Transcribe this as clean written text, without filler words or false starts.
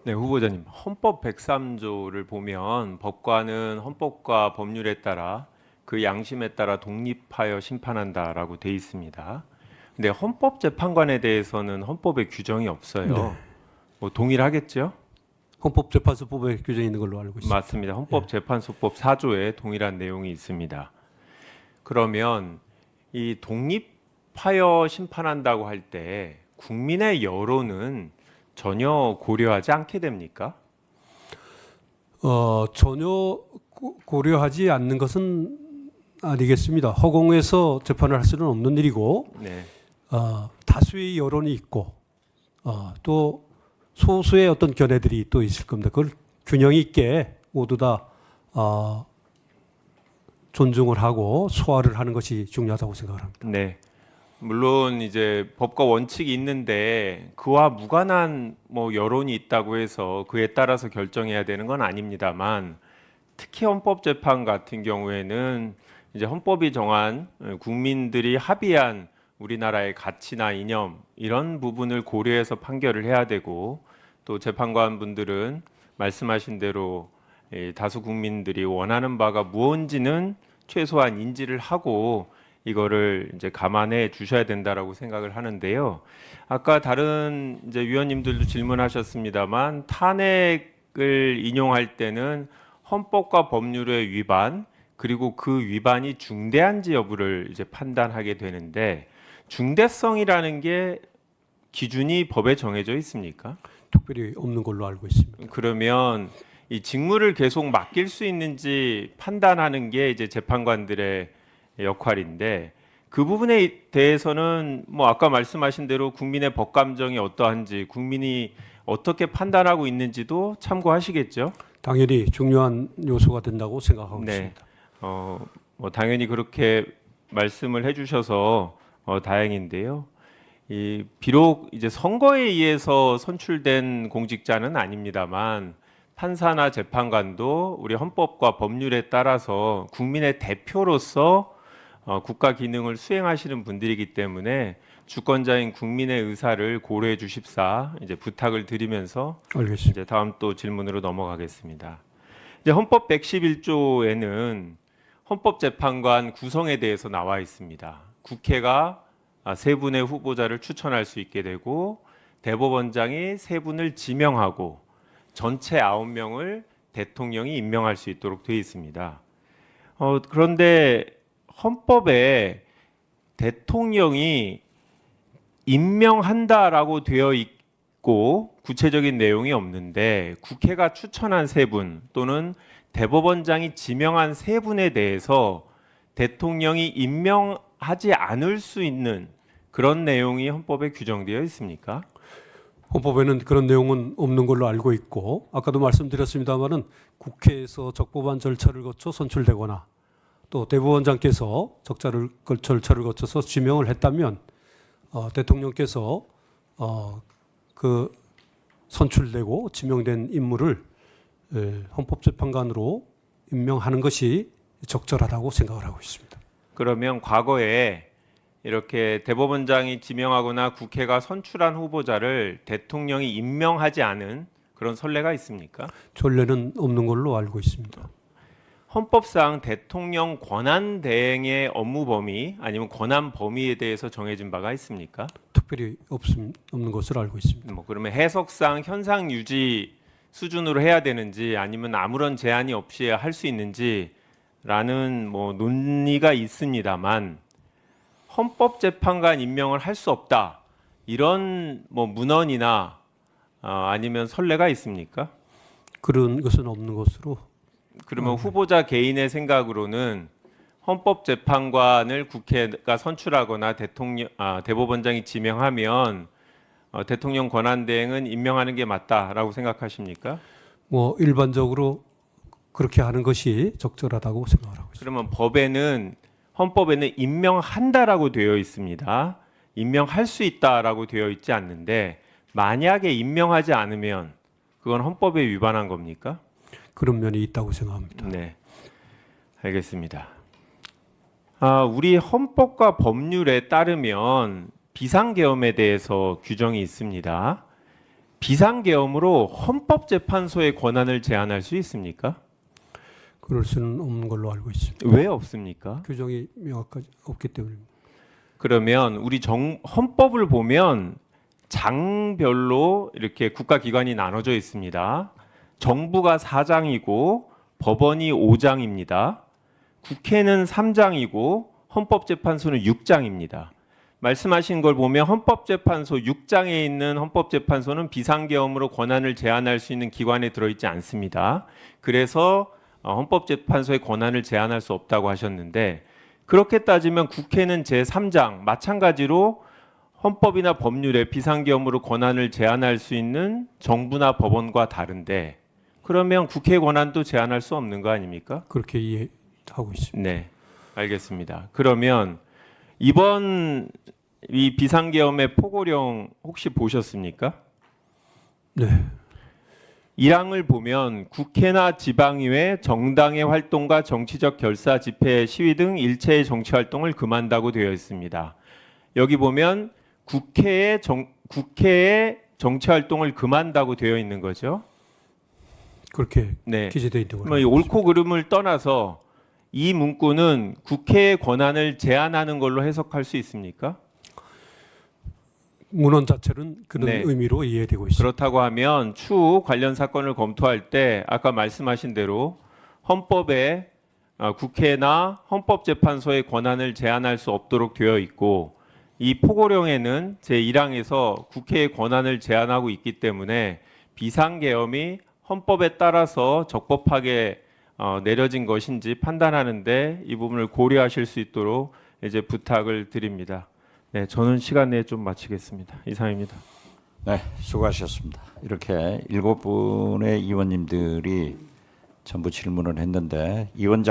네, 후보자님. 헌법 103조를 보면 법관은 헌법과 법률에 따라 그 양심에 따라 독립하여 심판한다라고 돼 있습니다. 근데 헌법재판관에 대해서는 헌법에 규정이 네. 없어요. 뭐 동일하겠죠? 헌법재판소법에 규정이 있는 걸로 알고 있습니다. 맞습니다. 예. 헌법재판소법 4조에 동일한 내용이 있습니다. 그러면 이 독립하여 심판한다고 할 때 국민의 여론은 전혀 고려하지 않게 됩니까? 전혀 고려하지 않는 것은 아니겠습니다. 허공에서 재판을 할 수는 없는 일이고 네. 다수의 여론이 있고 또 소수의 어떤 견해들이 또 있을 겁니다. 그걸 균형 있게 모두 다 존중을 하고 소화를 하는 것이 중요하다고 생각을 합니다. 네. 물론 이제 법과 원칙이 있는데 그와 무관한 뭐 여론이 있다고 해서 그에 따라서 결정해야 되는 건 아닙니다만 특히 헌법재판 같은 경우에는 이제 헌법이 정한 국민들이 합의한 우리나라의 가치나 이념 이런 부분을 고려해서 판결을 해야 되고 또 재판관분들은 말씀하신 대로 다수 국민들이 원하는 바가 무언지는 최소한 인지를 하고 이거를 이제 감안해 주셔야 된다라고 생각을 하는데요. 아까 다른 이제 위원님들도 질문하셨습니다만 탄핵을 인용할 때는 헌법과 법률의 위반 그리고 그 위반이 중대한지 여부를 이제 판단하게 되는데 중대성이라는 게 기준이 법에 정해져 있습니까? 특별히 없는 걸로 알고 있습니다. 그러면 이 직무를 계속 맡길 수 있는지 판단하는 게 이제 재판관들의 역할인데 그 부분에 대해서는 뭐 아까 말씀하신 대로 국민의 법 감정이 어떠한지 국민이 어떻게 판단하고 있는지도 참고하시겠죠? 당연히 중요한 요소가 된다고 생각하고 네. 있습니다. 뭐 당연히 그렇게 말씀을 해주셔서 다행인데요. 이 비록 이제 선거에 의해서 선출된 공직자는 아닙니다만 판사나 재판관도 우리 헌법과 법률에 따라서 국민의 대표로서 국가 기능을 수행하시는 분들이기 때문에 주권자인 국민의 의사를 고려해 주십사 이제 부탁을 드리면서 알겠습니다. 이제 다음 또 질문으로 넘어가겠습니다. 이제 헌법 111조에는 헌법재판관 구성에 대해서 나와 있습니다. 국회가 세 분의 후보자를 추천할 수 있게 되고 대법원장이 세 분을 지명하고 전체 9명을 대통령이 임명할 수 있도록 되어 있습니다. 그런데 헌법에 대통령이 임명한다라고 되어 있고 구체적인 내용이 없는데 국회가 추천한 세 분 또는 대법원장이 지명한 세 분에 대해서 대통령이 임명하지 않을 수 있는 그런 내용이 헌법에 규정되어 있습니까? 헌법에는 그런 내용은 없는 걸로 알고 있고 아까도 말씀드렸습니다마는 국회에서 적법한 절차를 거쳐 선출되거나 또 대법원장께서 절차를 거쳐서 지명을 했다면 대통령께서 그 선출되고 지명된 인물을 헌법재판관으로 임명하는 것이 적절하다고 생각을 하고 있습니다. 그러면 과거에 이렇게 대법원장이 지명하거나 국회가 선출한 후보자를 대통령이 임명하지 않은 그런 선례가 있습니까? 전례는 없는 걸로 알고 있습니다. 헌법상 대통령 권한 대행의 업무 범위 아니면 권한 범위에 대해서 정해진 바가 있습니까? 특별히 없는 것으로 알고 있습니다. 뭐 그러면 해석상 현상 유지 수준으로 해야 되는지 아니면 아무런 제한이 없이 할 수 있는지라는 뭐 논의가 있습니다만 헌법재판관 임명을 할 수 없다 이런 뭐 문헌이나 아니면 선례가 있습니까? 그런 것은 없는 것으로 그러면 후보자 개인의 생각으로는 헌법재판관을 국회가 선출하거나 대법원장이 지명하면 대통령 권한대행은 임명하는 게 맞다라고 생각하십니까? 뭐 일반적으로 그렇게 하는 것이 적절하다고 생각을 하고 있습니다. 그러면 헌법에는 임명한다라고 되어 있습니다. 임명할 수 있다라고 되어 있지 않는데 만약에 임명하지 않으면 그건 헌법에 위반한 겁니까? 그런 면이 있다고 생각합니다. 네, 알겠습니다. 우리 헌법과 법률에 따르면 비상계엄에 대해서 규정이 있습니다. 비상계엄으로 헌법재판소의 권한을 제한할 수 있습니까? 그럴 수는 없는 걸로 알고 있습니다. 왜 없습니까? 규정이 명확하지 없기 때문입니다. 그러면 우리 헌법을 보면 장별로 이렇게 국가기관이 나눠져 있습니다. 정부가 4장이고 법원이 5장입니다. 국회는 3장이고 헌법재판소는 6장입니다. 말씀하신 걸 보면 헌법재판소 6장에 있는 헌법재판소는 비상계엄으로 권한을 제한할 수 있는 기관에 들어있지 않습니다. 그래서 헌법재판소의 권한을 제한할 수 없다고 하셨는데, 그렇게 따지면 국회는 제3장 마찬가지로 헌법이나 법률에 비상계엄으로 권한을 제한할 수 있는 정부나 법원과 다른데, 그러면 국회 권한도 제한할 수 없는 거 아닙니까? 그렇게 이해하고 있습니다. 네, 알겠습니다. 그러면 이번 이 비상계엄의 포고령 혹시 보셨습니까? 네. 1항을 보면 국회나 지방의회 정당의 활동과 정치적 결사, 집회, 시위 등 일체의 정치 활동을 금한다고 되어 있습니다. 여기 보면 국회의 정치 활동을 금한다고 되어 있는 거죠. 그렇게 네. 기재되어 있는 뭐 걸로 이 알고 있습니다. 옳고 그름을 떠나서 이 문구는 국회의 권한을 제한하는 걸로 해석할 수 있습니까? 문헌 자체는 그런 네. 의미로 이해되고 있습니다. 그렇다고 하면 추후 관련 사건을 검토할 때 아까 말씀하신 대로 헌법에 국회나 헌법재판소의 권한을 제한할 수 없도록 되어 있고, 이 포고령에는 제1항에서 국회의 권한을 제한하고 있기 때문에 비상계엄이 헌법에 따라서 적법하게 내려진 것인지 판단하는데 이 부분을 고려하실 수 있도록 이제 부탁을 드립니다. 네, 저는 시간 내에 좀 마치겠습니다. 이상입니다. 네, 수고하셨습니다. 이렇게 7분의 의원님들이 전부 질문을 했는데 이 원장